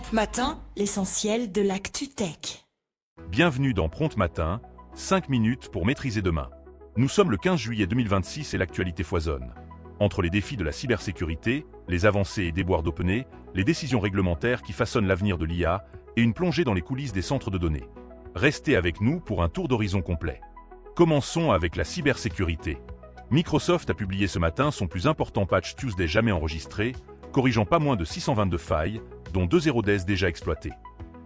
Prompt Matin, l'essentiel de l'actu tech. Bienvenue dans Prompt Matin, 5 minutes pour maîtriser demain. Nous sommes le 15 juillet 2026 et l'actualité foisonne. Entre les défis de la cybersécurité, les avancées et déboires d'OpenAI, les décisions réglementaires qui façonnent l'avenir de l'IA et une plongée dans les coulisses des centres de données. Restez avec nous pour un tour d'horizon complet. Commençons avec la cybersécurité. Microsoft a publié ce matin son plus important patch Tuesday jamais enregistré, corrigeant pas moins de 622 failles, dont 2 zero days déjà exploités.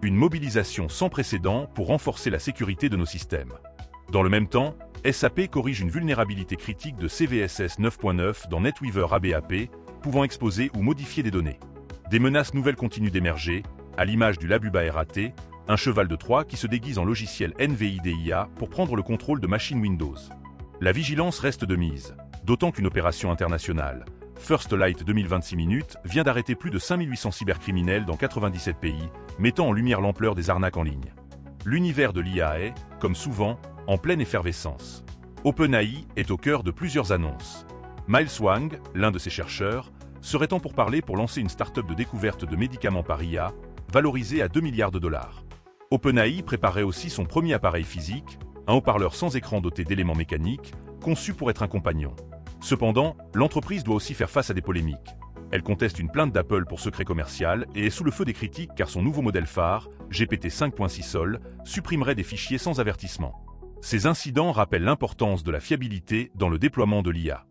Une mobilisation sans précédent pour renforcer la sécurité de nos systèmes. Dans le même temps, SAP corrige une vulnérabilité critique de CVSS 9.9 dans NetWeaver ABAP, pouvant exposer ou modifier des données. Des menaces nouvelles continuent d'émerger, à l'image du Labuba RAT, un cheval de Troie qui se déguise en logiciel NVIDIA pour prendre le contrôle de machines Windows. La vigilance reste de mise, d'autant qu'une opération internationale, First Light 2026 minutes, vient d'arrêter plus de 5800 cybercriminels dans 97 pays, mettant en lumière l'ampleur des arnaques en ligne. L'univers de l'IA est, comme souvent, en pleine effervescence. OpenAI est au cœur de plusieurs annonces. Miles Wang, l'un de ses chercheurs, serait en pourparlers pour lancer une start-up de découverte de médicaments par IA, valorisée à 2 milliards de dollars. OpenAI préparait aussi son premier appareil physique, un haut-parleur sans écran doté d'éléments mécaniques, conçu pour être un compagnon. Cependant, l'entreprise doit aussi faire face à des polémiques. Elle conteste une plainte d'Apple pour secret commercial et est sous le feu des critiques car son nouveau modèle phare, GPT 5.6 Sol, supprimerait des fichiers sans avertissement. Ces incidents rappellent l'importance de la fiabilité dans le déploiement de l'IA.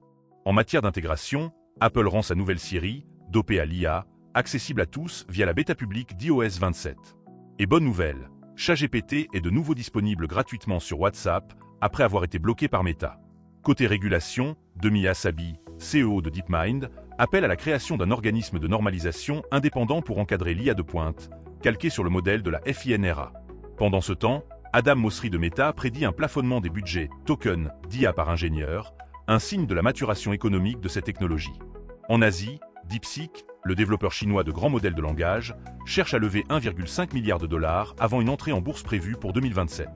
En matière d'intégration, Apple rend sa nouvelle Siri, dopée à l'IA, accessible à tous via la bêta publique d'iOS 27. Et bonne nouvelle, ChatGPT est de nouveau disponible gratuitement sur WhatsApp après avoir été bloqué par Meta. Côté régulation, Demi Assabi, CEO de DeepMind, appelle à la création d'un organisme de normalisation indépendant pour encadrer l'IA de pointe, calqué sur le modèle de la FINRA. Pendant ce temps, Adam Mosseri de Meta prédit un plafonnement des budgets token d'IA par ingénieur, un signe de la maturation économique de cette technologie. En Asie, DeepSeek, le développeur chinois de grands modèles de langage, cherche à lever 1,5 milliard de dollars avant une entrée en bourse prévue pour 2027.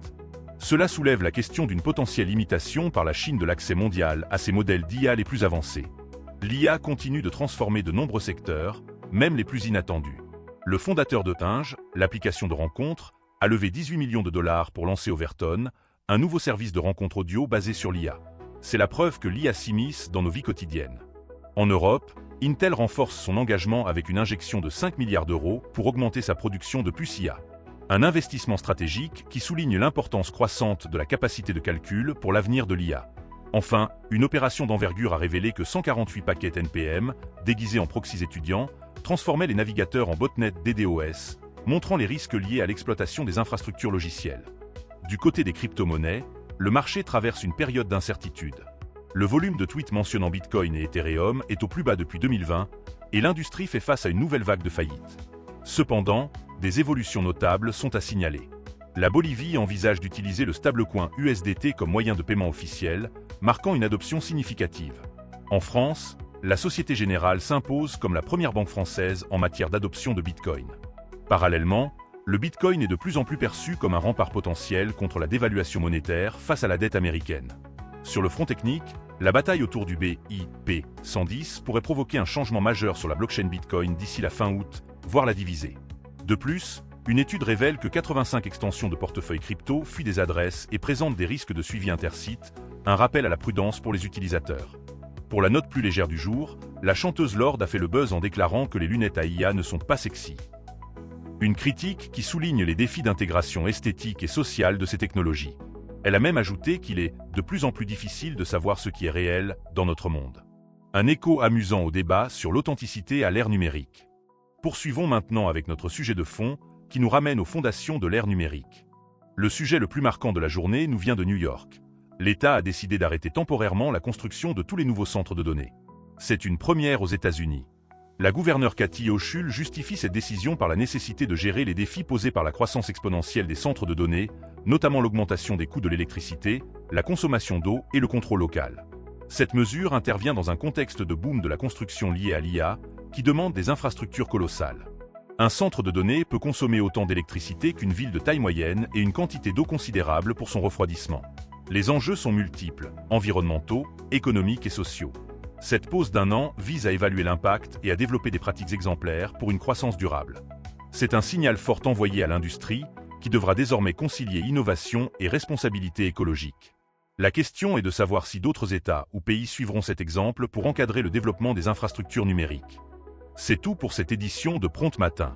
Cela soulève la question d'une potentielle limitation par la Chine de l'accès mondial à ces modèles d'IA les plus avancés. L'IA continue de transformer de nombreux secteurs, même les plus inattendus. Le fondateur de Tinge, l'application de rencontres, a levé 18 millions de dollars pour lancer Overton, un nouveau service de rencontre audio basé sur l'IA. C'est la preuve que l'IA s'immisce dans nos vies quotidiennes. En Europe, Intel renforce son engagement avec une injection de 5 milliards d'euros pour augmenter sa production de puces IA. Un investissement stratégique qui souligne l'importance croissante de la capacité de calcul pour l'avenir de l'IA. Enfin, une opération d'envergure a révélé que 148 paquets NPM, déguisés en proxys étudiants, transformaient les navigateurs en botnets DDoS, montrant les risques liés à l'exploitation des infrastructures logicielles. Du côté des crypto-monnaies, le marché traverse une période d'incertitude. Le volume de tweets mentionnant Bitcoin et Ethereum est au plus bas depuis 2020, et l'industrie fait face à une nouvelle vague de faillites. Cependant, des évolutions notables sont à signaler. La Bolivie envisage d'utiliser le stablecoin USDT comme moyen de paiement officiel, marquant une adoption significative. En France, la Société Générale s'impose comme la première banque française en matière d'adoption de Bitcoin. Parallèlement, le Bitcoin est de plus en plus perçu comme un rempart potentiel contre la dévaluation monétaire face à la dette américaine. Sur le front technique, la bataille autour du BIP 110 pourrait provoquer un changement majeur sur la blockchain Bitcoin d'ici la fin août, voire la diviser. De plus, une étude révèle que 85 extensions de portefeuille crypto fuient des adresses et présentent des risques de suivi intersites, un rappel à la prudence pour les utilisateurs. Pour la note plus légère du jour, la chanteuse Lorde a fait le buzz en déclarant que les lunettes à IA ne sont pas sexy. Une critique qui souligne les défis d'intégration esthétique et sociale de ces technologies. Elle a même ajouté qu'il est de plus en plus difficile de savoir ce qui est réel dans notre monde. Un écho amusant au débat sur l'authenticité à l'ère numérique. Poursuivons maintenant avec notre sujet de fond, qui nous ramène aux fondations de l'ère numérique. Le sujet le plus marquant de la journée nous vient de New York. L'État a décidé d'arrêter temporairement la construction de tous les nouveaux centres de données. C'est une première aux États-Unis. La gouverneure Kathy Hochul justifie cette décision par la nécessité de gérer les défis posés par la croissance exponentielle des centres de données, notamment l'augmentation des coûts de l'électricité, la consommation d'eau et le contrôle local. Cette mesure intervient dans un contexte de boom de la construction lié à l'IA, qui demande des infrastructures colossales. Un centre de données peut consommer autant d'électricité qu'une ville de taille moyenne et une quantité d'eau considérable pour son refroidissement. Les enjeux sont multiples, environnementaux, économiques et sociaux. Cette pause d'1 an vise à évaluer l'impact et à développer des pratiques exemplaires pour une croissance durable. C'est un signal fort envoyé à l'industrie, qui devra désormais concilier innovation et responsabilité écologique. La question est de savoir si d'autres États ou pays suivront cet exemple pour encadrer le développement des infrastructures numériques. C'est tout pour cette édition de Prompt Matin.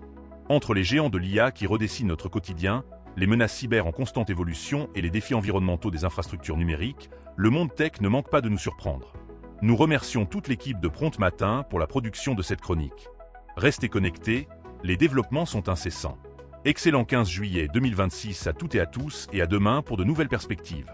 Entre les géants de l'IA qui redessinent notre quotidien, les menaces cyber en constante évolution et les défis environnementaux des infrastructures numériques, le monde tech ne manque pas de nous surprendre. Nous remercions toute l'équipe de Prompt Matin pour la production de cette chronique. Restez connectés, les développements sont incessants. Excellent 15 juillet 2026 à toutes et à tous et à demain pour de nouvelles perspectives.